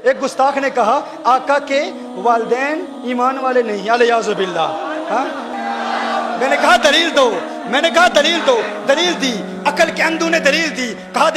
ایک گستاخ نے کہا آقا کے والدین ایمان والے نہیں، الیاذ باللہ. ہاں میں نے کہا دلیل دو، میں نے کہا دلیل دو، دلیل دی، عقل کے اندھوں نے دلیل دی. کہا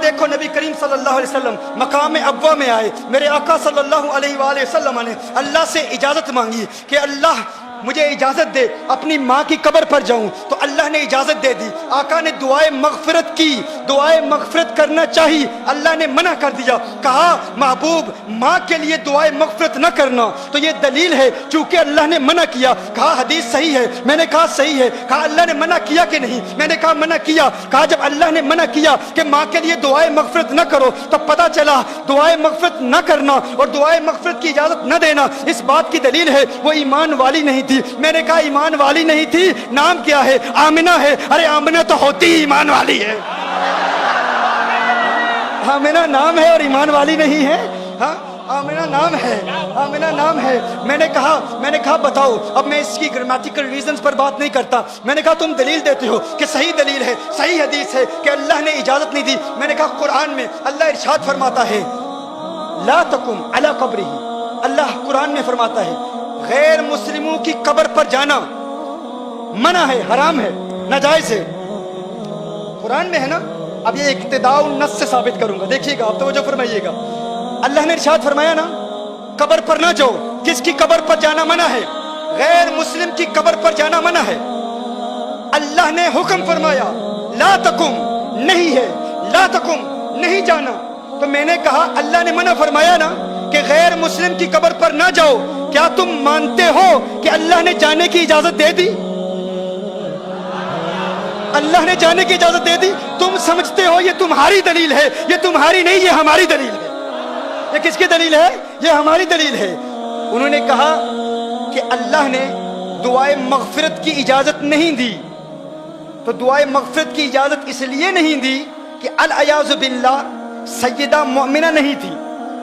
دیکھو نبی کریم صلی اللہ علیہ وسلم مقام ابوا میں آئے، میرے آقا صلی اللہ علیہ وآلہ وسلم نے اللہ سے اجازت مانگی کہ اللہ مجھے اجازت دے اپنی ماں کی قبر پر جاؤں، تو اللہ نے اجازت دے دی. آقا نے دعائے مغفرت کی، دعائے مغفرت کرنا چاہی، اللہ نے منع کر دیا. کہا محبوب ماں کے لیے دعائے مغفرت نہ کرنا، تو یہ دلیل ہے چونکہ اللہ نے منع کیا. کہا حدیث صحیح ہے، میں نے کہا صحیح ہے. کہا اللہ نے منع کیا کہ نہیں، میں نے کہا منع کیا. کہا جب اللہ نے منع کیا کہ ماں کے لیے دعائے مغفرت نہ کرو، تو پتہ چلا دعائے مغفرت نہ کرنا اور دعائے مغفرت کی اجازت نہ دینا اس بات کی دلیل ہے وہ ایمان والی نہیں تھی. میں نے کہا ایمان والی نہیں تھی، نام کیا ہے؟ آمنہ ہے. ارے آمنہ تو ہوتی ہی ایمان والی ہے. آمنہ نام ہے اور ایمان والی نہیں ہے. ہاں آمنہ نام ہے، آمنہ نام ہے. میں نے کہا بتاؤ. اب میں اس کی گرامیٹیکل ریزنز پر بات نہیں کرتا. میں نے کہا تم دلیل دیتے ہو کہ صحیح دلیل ہے، صحیح حدیث ہے کہ اللہ نے اجازت نہیں دی. میں نے کہا قرآن میں اللہ ارشاد فرماتا ہے لا تقم علی قبرہ. اللہ قرآن میں فرماتا ہے غیر مسلموں کی قبر پر جانا منع ہے، حرام ہے، ناجائز ہے. قرآن میں ہے نا. اب یہ اقتداء النص سے ثابت کروں گا، دیکھیے گا، آپ توجہ فرمائیے گا. اللہ نے ارشاد فرمایا نا قبر پر نہ جاؤ. کس کی قبر پر جانا منع ہے؟ غیر مسلم کی قبر پر جانا منع ہے. اللہ نے حکم فرمایا لا تقم، نہیں ہے، لا تقم نہیں جانا. تو میں نے کہا اللہ نے منع فرمایا نا کہ غیر مسلم کی قبر پر نہ جاؤ، کیا تم مانتے ہو کہ اللہ نے جانے کی اجازت دے دی؟ اللہ نے جانے کی اجازت دے دی. تم سمجھتے ہو یہ تمہاری دلیل ہے، یہ تمہاری نہیں، یہ ہماری دلیل ہے. یہ کس کی دلیل ہے؟ یہ ہماری دلیل ہے. انہوں نے کہا کہ اللہ نے دعائے مغفرت کی اجازت نہیں دی. تو دعائے مغفرت کی اجازت اس لیے نہیں دی کہ الیاذ باللہ سیدہ مومنہ نہیں تھی.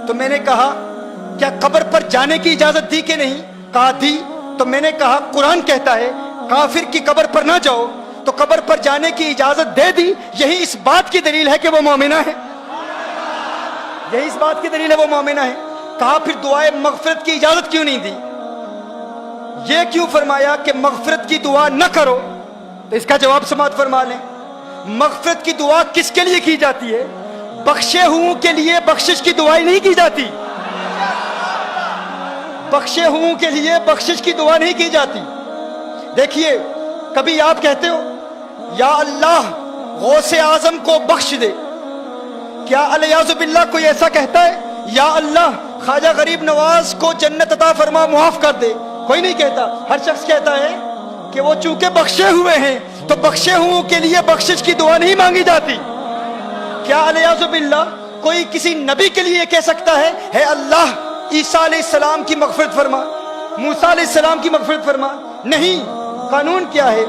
تو میں نے کہا کیا قبر پر جانے کی اجازت دی کہ نہیں؟ کہا دی. تو میں نے کہا قرآن کہتا ہے کافر کی قبر پر نہ جاؤ، تو قبر پر جانے کی اجازت دے دی. یہی اس بات کی دلیل ہے کہ وہ مومنہ ہے. یہی اس بات کی دلیل ہے وہ مومنہ ہے. کہا پھر دعائے مغفرت کی اجازت کیوں نہیں دی؟ یہ کیوں فرمایا کہ مغفرت کی دعا نہ کرو؟ تو اس کا جواب سماعت فرما لیں. مغفرت کی دعا کس کے لیے کی جاتی ہے؟ بخشے ہوں کے لیے بخشش کی دعا نہیں کی جاتی. بخشے ہوں کے لیے بخشش کی دعا نہیں کی جاتی. دیکھیے کبھی آپ کہتے ہو یا اللہ غوث اعظم کو بخش دے، کیا الیاذ باللہ کوئی ایسا کہتا ہے یا اللہ خواجہ غریب نواز کو جنت عطا فرما معاف کر دے؟ کوئی نہیں کہتا. ہر شخص کہتا ہے کہ وہ چونکہ بخشے ہوئے ہیں تو بخشے ہوں کے لیے بخشش کی دعا نہیں مانگی جاتی. کیا الیاذ باللہ کوئی کسی نبی کے لیے کہہ سکتا ہے اے اللہ عیسیٰ علیہ السلام کی مغفرت فرما، موسیٰ علیہ السلام کی مغفرت فرما؟ نہیں. قانون کیا ہے؟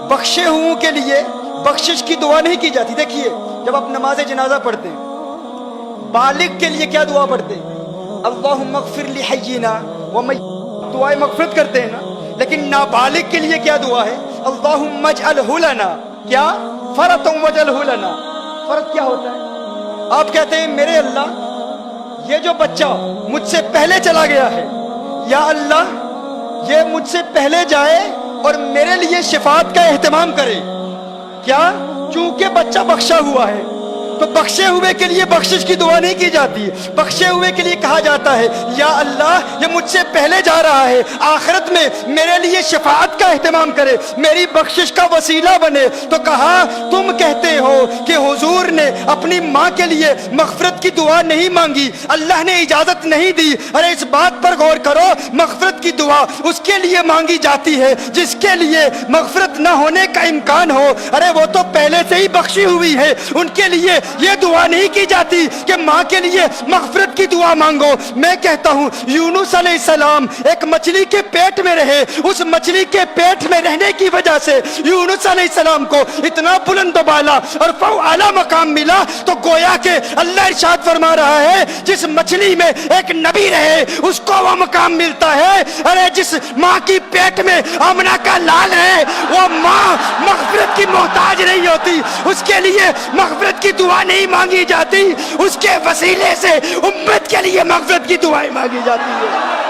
بخشے ہوں کے لیے بخشش کی دعا نہیں کی جاتی. دیکھیے جب آپ نماز جنازہ پڑھتے ہیں بالغ کے لیے کیا دعا پڑھتے ہیں؟ اللہم اغفر لحینا ومیتنا، دعائے مغفرت کرتے ہیں نا. لیکن نابالغ کے لیے کیا دعا ہے؟ اللہم اجعلہ لنا، کیا؟ فرطا وجعلہ لنا. فرض کیا ہوتا ہے؟ آپ کہتے ہیں میرے اللہ یہ جو بچہ مجھ سے پہلے چلا گیا ہے، یا اللہ یہ مجھ سے پہلے جائے اور میرے لیے شفاعت کا اہتمام کرے. کیا؟ چونکہ بچہ بخشا ہوا ہے تو بخشے ہوئے کے لیے بخشش کی دعا نہیں کی جاتی. بخشے ہوئے کے لیے کہا جاتا ہے یا اللہ یہ مجھ سے پہلے جا رہا ہے، آخرت میں میرے لیے شفاعت کا اہتمام کرے، میری بخشش کا وسیلہ بنے. تو کہا تم کہتے ہو کہ حضور نے اپنی ماں کے لیے مغفرت کی دعا نہیں مانگی، اللہ نے اجازت نہیں دی. ارے اس بات پر غور کرو، مغفرت کی دعا اس کے لیے مانگی جاتی ہے جس کے لیے مغفرت نہ ہونے کا امکان ہو. ارے وہ تو پہلے سے ہی بخشی ہوئی ہے، ان کے لیے یہ دعا نہیں کی جاتی کہ ماں کے لیے مغفرت کی دعا مانگو. میں کہتا ہوں یونس علیہ السلام ایک مچھلی کے پیٹ میں رہے، اس مچھلی کے پیٹ میں رہنے کی وجہ سے یونس علیہ السلام کو اتنا بلند و بالا اور اعلیٰ مقام ملا. تو گویا کہ اللہ ارشاد فرما رہا ہے جس مچھلی میں ایک نبی رہے اس کو وہ مقام ملتا ہے. ارے جس ماں کی پیٹ میں آمنہ کا لال ہے وہ ماں مغفرت کی محتاج نہیں ہوتی، اس کے لیے مغفرت کی دعا دعا نہیں مانگی جاتی، اس کے وسیلے سے امت کے لیے مغفرت کی دعائیں مانگی جاتی ہیں۔